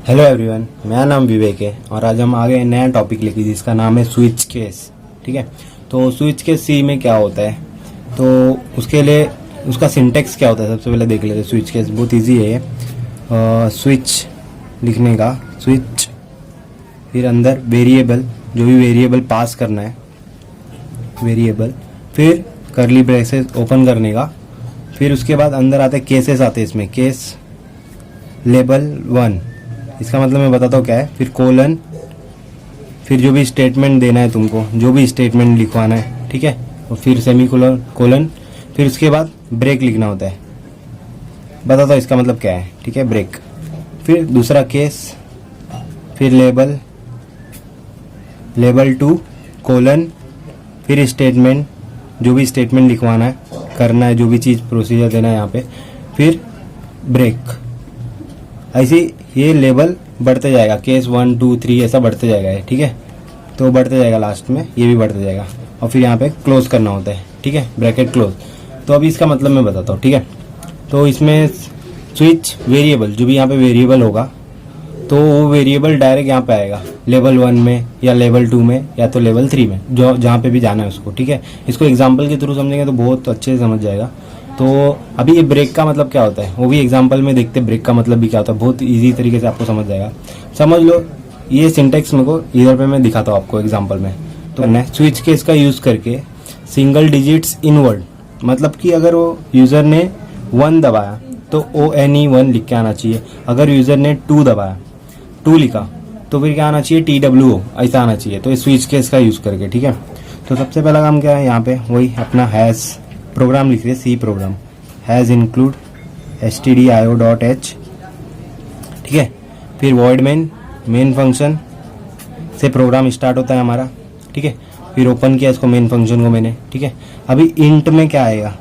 Hello everyone, मेरा नाम विवेक है और आज हम आ गए नया टॉपिक लेके जिसका नाम है स्विच केस। ठीक है, तो स्विच केस सी में क्या होता है, तो उसके लिए उसका सिंटेक्स क्या होता है सबसे पहले देख लेते हैं। स्विच केस बहुत इजी है। स्विच लिखने का, स्विच फिर अंदर वेरिएबल, जो भी वेरिएबल पास करना है वेरिएबल, फिर करली ब्रेसेस ओपन करने का, फिर उसके बाद अंदर आते केसेस आते हैं। इसमें केस लेबल 1, इसका मतलब मैं बताता हूँ क्या है, फिर कोलन, फिर जो भी स्टेटमेंट देना है तुमको, जो भी स्टेटमेंट लिखवाना है, ठीक है, और फिर सेमी कोलन, फिर उसके बाद ब्रेक लिखना होता है। बताता हूँ इसका मतलब क्या है, ठीक है, ब्रेक, फिर दूसरा केस, फिर लेबल 2 कोलन, फिर स्टेटमेंट, जो भी स्टेटमेंट लिखवाना है, करना है, जो भी चीज़ प्रोसीजर देना है यहाँ पे, फिर ब्रेक। ऐसे ये लेवल बढ़ते जाएगा, केस 1 2 3 ऐसा बढ़ते जाएगा, ठीक है, तो बढ़ते जाएगा, लास्ट में ये भी बढ़ते जाएगा, और फिर यहाँ पे क्लोज करना होता है, ठीक है, ब्रैकेट क्लोज। तो अभी इसका मतलब मैं बताता हूँ, ठीक है। तो इसमें स्विच वेरिएबल, जो भी यहाँ पे वेरिएबल होगा, तो वो वेरिएबल डायरेक्ट यहाँ पे आएगा लेवल 1 में या लेवल 2 में या तो लेवल 3 में, जो जहाँ पे भी जाना है उसको, ठीक है। इसको एग्जाम्पल के थ्रू समझेंगे तो बहुत अच्छे से समझ जाएगा। तो अभी ये ब्रेक का मतलब क्या होता है वो भी एग्जाम्पल में देखते हैं, ब्रेक का मतलब भी क्या होता है, बहुत इजी तरीके से आपको समझ जाएगा। समझ लो, ये सिंटेक्स मेरे को इधर पे मैं दिखाता हूँ आपको एग्जाम्पल में। तो स्विच केस का यूज करके सिंगल डिजिट्स इनवर्ड, मतलब कि अगर वो यूजर ने 1 दबाया तो ONE1 लिख के आना चाहिए। अगर यूजर ने 2 दबाया, 2 लिखा, तो फिर क्या आना चाहिए, TWO ऐसा आना चाहिए। तो ये स्विच केस का यूज करके, ठीक है। तो सबसे पहला काम क्या है, यहाँ पे वही अपना हैज प्रोग्राम लिख रहे, C program, has include stdio.h, ठीक है। फिर वॉइड मेन फंक्शन से प्रोग्राम स्टार्ट होता है हमारा, ठीक है। फिर ओपन किया इसको, मेन फंक्शन को मैंने, ठीक है। अभी इंट में क्या आएगा,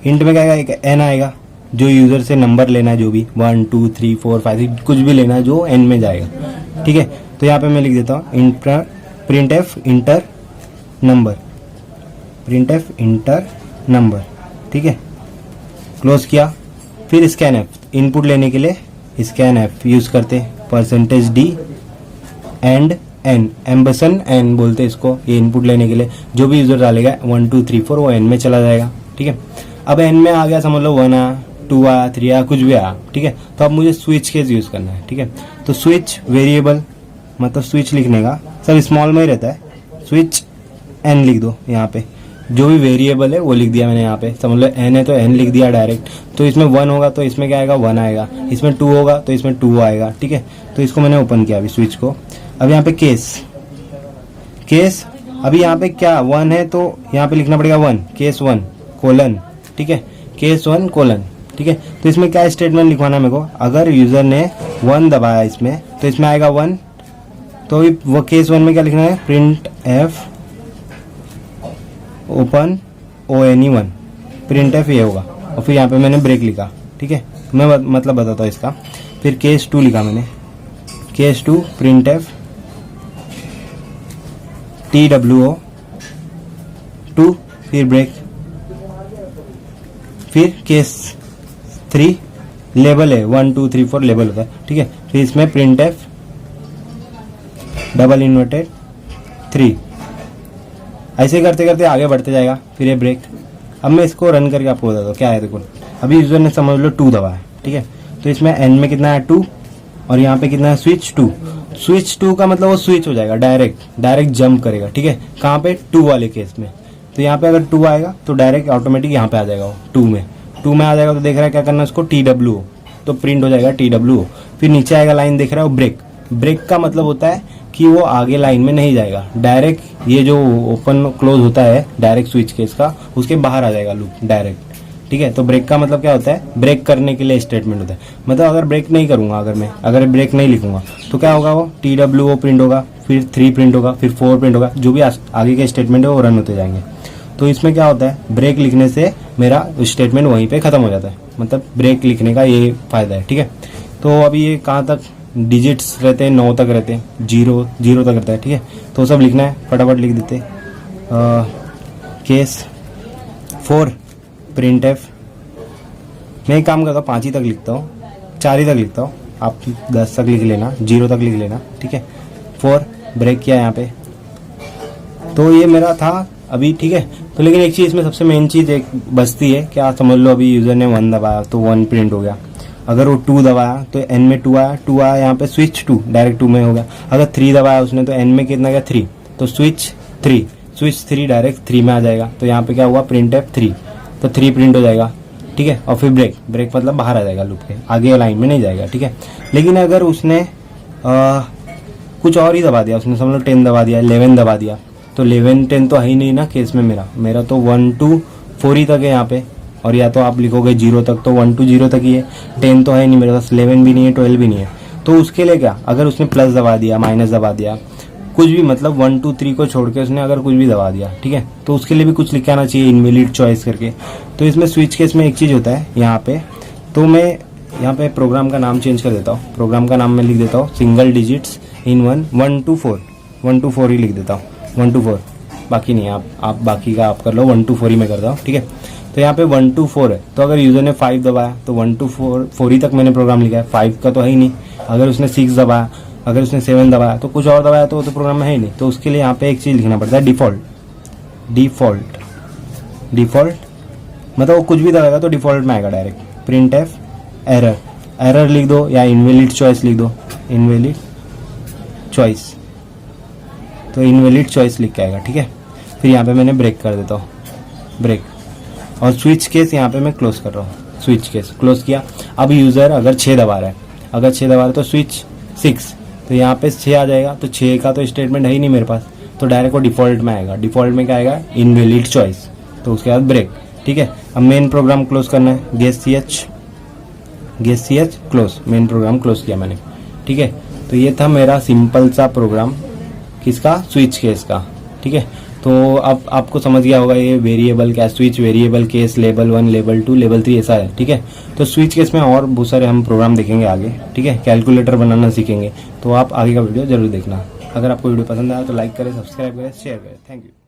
इंट में क्या आएगा, एक n आएगा, जो यूजर से नंबर लेना है, जो भी 1 2 3 4 5 कुछ भी लेना है, जो n में जाएगा, ठीक है। तो यहाँ पे मैं लिख देता हूँ print F inter number, print F inter number, ठीक है, क्लोज किया। फिर स्कैन एफ, इनपुट लेने के लिए स्कैन एफ यूज करते, %d एंड n, एम्बसन n बोलते इसको, ये इनपुट लेने के लिए जो भी यूजर डालेगा 1 2 3 4 वो n में चला जाएगा, ठीक है। अब n में आ गया, समझ लो 1 आया, 2 आया, 3 आया, कुछ भी आया, ठीक है। तो अब मुझे स्विच केस यूज करना है, ठीक है। तो स्विच वेरिएबल मतलब स्विच लिखने का सब स्मॉल में ही रहता है, स्विच n लिख दो यहाँ पे, जो भी वेरिएबल है वो लिख दिया मैंने यहाँ पे। समझ लो n है तो n लिख दिया डायरेक्ट। तो इसमें 1 होगा तो इसमें क्या आएगा, 1 आएगा, इसमें 2 होगा तो इसमें 2 आएगा, ठीक है। तो इसको मैंने ओपन किया अभी स्विच को। अब यहाँ पे केस अभी यहाँ पे क्या 1 है तो यहाँ पे लिखना पड़ेगा 1, केस 1 कोलन, ठीक है, केस 1 कोलन, ठीक है। तो इसमें क्या स्टेटमेंट लिखवाना है मेरे को, अगर यूजर ने 1 दबाया इसमें तो इसमें आएगा 1, तो वो केस 1 में क्या लिखना है, print F open ONE1, print F ये होगा, और फिर यहाँ पे मैंने ब्रेक लिखा, ठीक है। मैं मतलब बताता हूँ इसका। फिर केस 2 लिखा मैंने, केस 2 प्रिंट एफ TWO 2, फिर ब्रेक, फिर केस 3 लेबल है 1 2 3 4 लेबल होता है, ठीक है। फिर इसमें प्रिंट एफ डबल इन्वर्टेड 3, ऐसे करते करते आगे बढ़ते जाएगा। फिर ये ब्रेक। अब मैं इसको रन करके आपको बताता हूँ क्या है। देखो अभी यूजर ने समझ लो 2 दबाया, ठीक है। तो इसमें n में कितना है 2, और यहाँ पे कितना है स्विच 2। स्विच 2 का मतलब वो स्विच हो जाएगा, डायरेक्ट जंप करेगा, ठीक है। कहाँ पे, 2 वाले केस में। तो यहाँ पे अगर 2 आएगा तो डायरेक्ट ऑटोमेटिक यहाँ पे आ जाएगा वो 2 में आ जाएगा। तो देख रहा है क्या करना है उसको, TWO, तो प्रिंट हो जाएगा TWO। फिर नीचे आएगा लाइन, देख रहा है वो ब्रेक का मतलब होता है कि वो आगे लाइन में नहीं जाएगा, डायरेक्ट ये जो ओपन क्लोज होता है डायरेक्ट स्विच केस का, उसके बाहर आ जाएगा लूप डायरेक्ट, ठीक है। तो ब्रेक का मतलब क्या होता है, ब्रेक करने के लिए स्टेटमेंट होता है। मतलब अगर ब्रेक नहीं करूंगा, अगर ब्रेक नहीं लिखूंगा तो क्या होगा, वो TWO प्रिंट होगा, फिर 3 प्रिंट होगा, फिर 4 प्रिंट होगा, जो भी आगे के स्टेटमेंट है वो रन होते जाएंगे। तो इसमें क्या होता है, ब्रेक लिखने से मेरा स्टेटमेंट वहीं पे खत्म हो जाता है, मतलब ब्रेक लिखने का ये फायदा है, ठीक है। तो अभी ये कहाँ तक डिजिट्स रहते हैं, 9 तक रहते हैं, 0 तक रहता है, ठीक है। तो सब लिखना है, फटाफट लिख देते। केस 4 प्रिंट एफ, मैं एक काम करता हूँ 5 ही तक लिखता हूँ, 4 ही तक लिखता हूँ, आप 10 तक लिख लेना, 0 तक लिख लेना, ठीक है। 4 ब्रेक किया यहाँ पे, तो ये मेरा था अभी, ठीक है। तो लेकिन एक चीज़ इसमें सबसे मेन चीज़ एक बचती है, क्या समझ लो अभी यूज़र ने 1 दबाया तो 1 प्रिंट हो गया, अगर वो 2 दबाया तो n में 2 आया यहाँ पे स्विच 2 डायरेक्ट 2 में हो गया, अगर 3 दबाया उसने तो n में कितना गया 3, तो स्विच 3 डायरेक्ट 3 में आ जाएगा, तो यहाँ पे क्या हुआ प्रिंट एफ 3, तो 3 प्रिंट हो जाएगा, ठीक है। और फिर ब्रेक मतलब बाहर आ जाएगा लूप के, आगे लाइन में नहीं जाएगा, ठीक है। लेकिन अगर उसने कुछ और ही दबा दिया, उसने समझ लो 10 दबा दिया, 11 दबा दिया, तो 11 10 तो है ही नहीं ना केस में, मेरा तो 1 to 4 ही तक है यहाँ पे, और या तो आप लिखोगे 0 तक, तो 1 to 0 तक ही है, 10 तो है नहीं मेरे पास, 11 भी नहीं है, 12 भी नहीं है। तो उसके लिए क्या, अगर उसने प्लस दबा दिया, माइनस दबा दिया, कुछ भी मतलब 1 2 3 को छोड़ के उसने अगर कुछ भी दबा दिया, ठीक है, तो उसके लिए भी कुछ लिख के आना चाहिए इनवैलिड चॉइस करके। तो इसमें स्विच केस में एक चीज़ होता है यहाँ पे, तो मैं यहाँ पे प्रोग्राम का नाम चेंज कर देता हूँ, प्रोग्राम का नाम मैं लिख देता हूँ सिंगल डिजिट्स इन 1 to 4 ही लिख देता हूँ, 1 to 4, बाकी नहीं, आप बाकी का आप कर लो, 1 to 4 ही मैं करता हूँ, ठीक है। तो यहाँ पे 1 to 4 है, तो अगर यूज़र ने 5 दबाया तो 1 to 4 ही तक मैंने प्रोग्राम लिखा है, 5 का तो है ही नहीं। अगर उसने 6 दबाया, अगर उसने 7 दबाया, तो कुछ और दबाया तो वो तो प्रोग्राम में है ही नहीं। तो उसके लिए यहाँ पे एक चीज़ लिखना पड़ता है, डिफ़ॉल्ट मतलब वो कुछ भी दबाएगा तो डिफ़ॉल्ट में आएगा डायरेक्ट। प्रिंट एफ एरर लिख दो या इनवैलिड चॉइस लिख दो, इनवैलिड चॉइस, तो इनवैलिड चॉइस लिख के आएगा, ठीक है। फिर यहाँ पे मैंने ब्रेक कर देता हूँ, ब्रेक, और स्विच केस यहाँ पे मैं क्लोज कर रहा हूँ, स्विच केस क्लोज किया। अब यूज़र अगर 6 दबा रहा है, अगर 6 दबा रहा है तो स्विच 6, तो यहाँ पे 6 आ जाएगा, तो 6 का तो स्टेटमेंट है ही नहीं मेरे पास, तो डायरेक्ट वो डिफ़ॉल्ट में आएगा। डिफ़ॉल्ट में क्या आएगा, इनवैलिड चॉइस, तो उसके बाद ब्रेक, ठीक है। अब मेन प्रोग्राम क्लोज करना है, गेस C H close, main program close किया मैंने, ठीक है। तो ये था मेरा सिंपल सा प्रोग्राम, किसका, स्विच केस का, ठीक है। तो अब आपको समझ गया होगा ये वेरिएबल क्या, switch variable case, level 1 level 2 level 3 ऐसा है, ठीक है। तो स्विच केस में और बहुत सारे हम प्रोग्राम देखेंगे आगे, ठीक है, कैलकुलेटर बनाना सीखेंगे, तो आप आगे का वीडियो जरूर देखना। अगर आपको वीडियो पसंद आया तो लाइक करें, सब्सक्राइब करें, शेयर करें। Thank you.